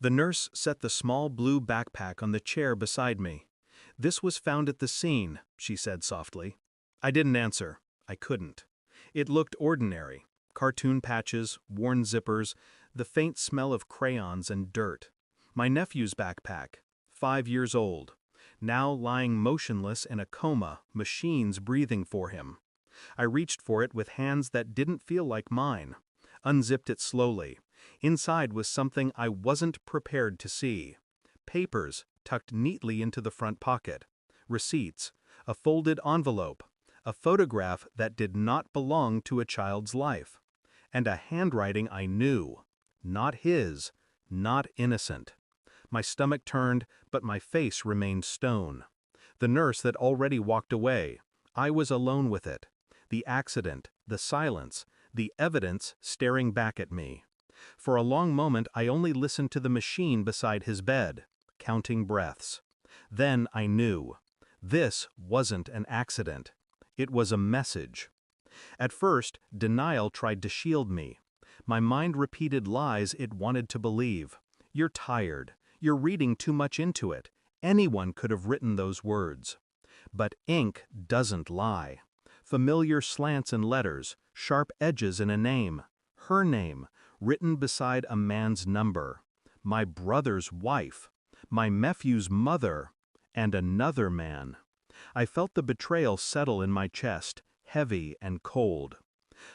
The nurse set the small blue backpack on the chair beside me. "This was found at the scene," she said softly. I didn't answer. I couldn't. It looked ordinary. Cartoon patches, worn zippers, the faint smell of crayons and dirt. My nephew's backpack, 5 years old, now lying motionless in a coma, machines breathing for him. I reached for it with hands that didn't feel like mine, unzipped it slowly. Inside was something I wasn't prepared to see. Papers tucked neatly into the front pocket, receipts, a folded envelope, a photograph that did not belong to a child's life, and a handwriting I knew. Not his, not innocent. My stomach turned, but my face remained stone. The nurse had already walked away. I was alone with it. The accident, the silence, the evidence staring back at me. For a long moment I only listened to the machine beside his bed, counting breaths. Then I knew. This wasn't an accident. It was a message. At first, denial tried to shield me. My mind repeated lies it wanted to believe. "You're tired. You're reading too much into it. Anyone could have written those words." But ink doesn't lie. Familiar slants in letters, sharp edges in a name. Her name, written beside a man's number. My brother's wife. My nephew's mother. And another man. I felt the betrayal settle in my chest, heavy and cold.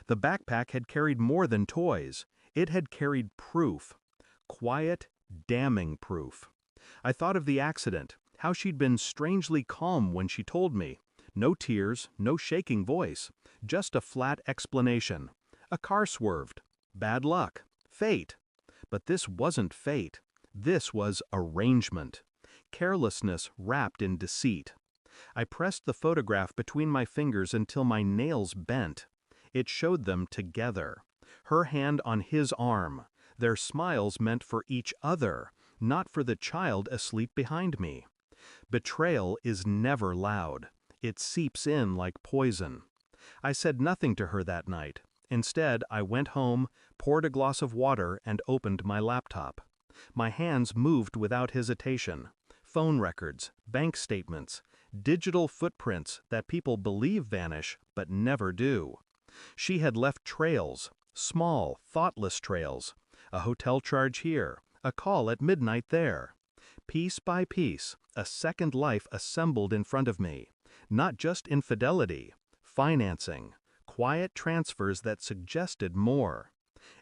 The backpack had carried more than toys. It had carried proof. Quiet, damning proof. I thought of the accident, how she'd been strangely calm when she told me. No tears, no shaking voice, just a flat explanation. A car swerved. Bad luck. Fate. But this wasn't fate. This was arrangement. Carelessness wrapped in deceit. I pressed the photograph between my fingers until my nails bent. It showed them together. Her hand on his arm. Their smiles meant for each other, not for the child asleep behind me. Betrayal is never loud. It seeps in like poison. I said nothing to her that night. Instead, I went home, poured a glass of water, and opened my laptop. My hands moved without hesitation. Phone records, bank statements, digital footprints that people believe vanish but never do. She had left trails, small, thoughtless trails. A hotel charge here, a call at midnight there. Piece by piece, a second life assembled in front of me. Not just infidelity, financing, quiet transfers that suggested more.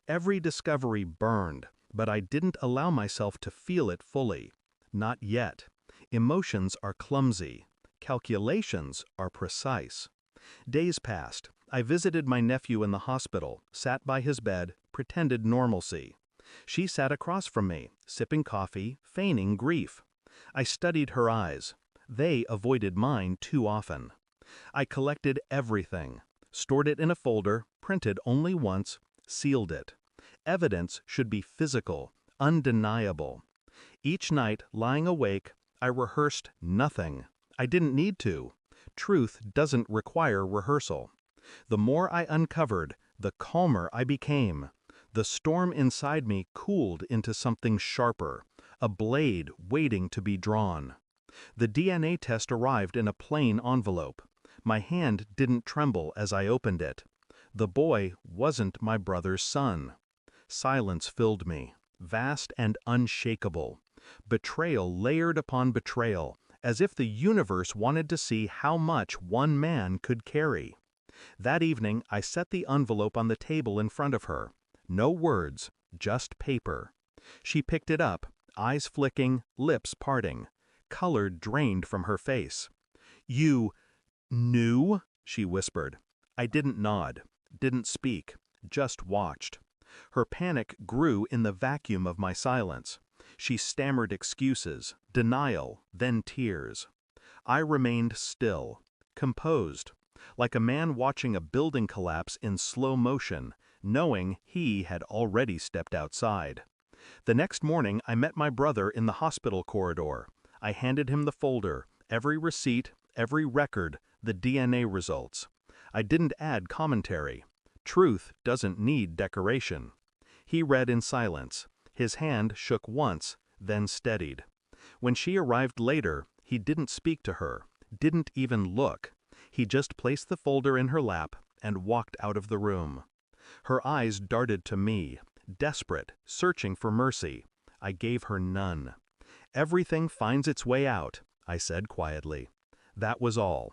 Every discovery burned, but I didn't allow myself to feel it fully. Not yet. Emotions are clumsy. Calculations are precise. Days passed. I visited my nephew in the hospital, sat by his bed, pretended normalcy. She sat across from me, sipping coffee, feigning grief. I studied her eyes. They avoided mine too often. I collected everything, stored it in a folder, printed only once, sealed it. Evidence should be physical, undeniable. Each night, lying awake, I rehearsed nothing. I didn't need to. Truth doesn't require rehearsal. The more I uncovered, the calmer I became. The storm inside me cooled into something sharper, a blade waiting to be drawn. The DNA test arrived in a plain envelope. My hand didn't tremble as I opened it. The boy wasn't my brother's son. Silence filled me, vast and unshakable. Betrayal layered upon betrayal, as if the universe wanted to see how much one man could carry. That evening, I set the envelope on the table in front of her. No words, just paper. She picked it up, eyes flicking, lips parting. Color drained from her face. "You knew?" she whispered. I didn't nod, didn't speak, just watched. Her panic grew in the vacuum of my silence. She stammered excuses, denial, then tears. I remained still, composed, like a man watching a building collapse in slow motion, knowing he had already stepped outside. The next morning I met my brother in the hospital corridor. I handed him the folder, every receipt, every record, the DNA results. I didn't add commentary. Truth doesn't need decoration. He read in silence, His hand shook once, then steadied. When she arrived later, he didn't speak to her, didn't even look. He just placed the folder in her lap and walked out of the room. Her eyes darted to me, desperate, searching for mercy. I gave her none. "Everything finds its way out," I said quietly. That was all.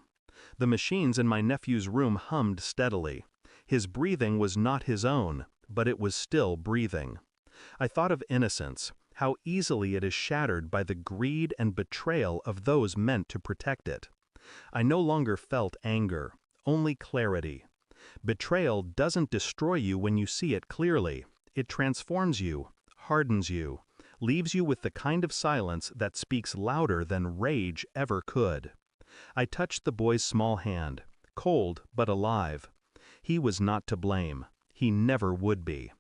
The machines in my nephew's room hummed steadily. His breathing was not his own, but it was still breathing. I thought of innocence, how easily it is shattered by the greed and betrayal of those meant to protect it. I no longer felt anger, only clarity. Betrayal doesn't destroy you when you see it clearly. It transforms you, hardens you, leaves you with the kind of silence that speaks louder than rage ever could. I touched the boy's small hand, cold but alive. He was not to blame. He never would be.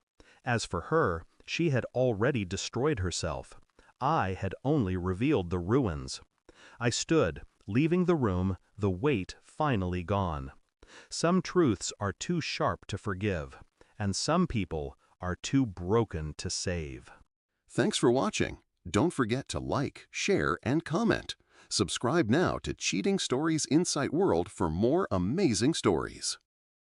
As for her, she had already destroyed herself. I had only revealed the ruins. I stood, leaving the room, the weight finally gone. Some truths are too sharp to forgive, and some people are too broken to save. Thanks for watching. Don't forget to like, share, and comment. Subscribe now to Cheating Stories Insight World for more amazing stories.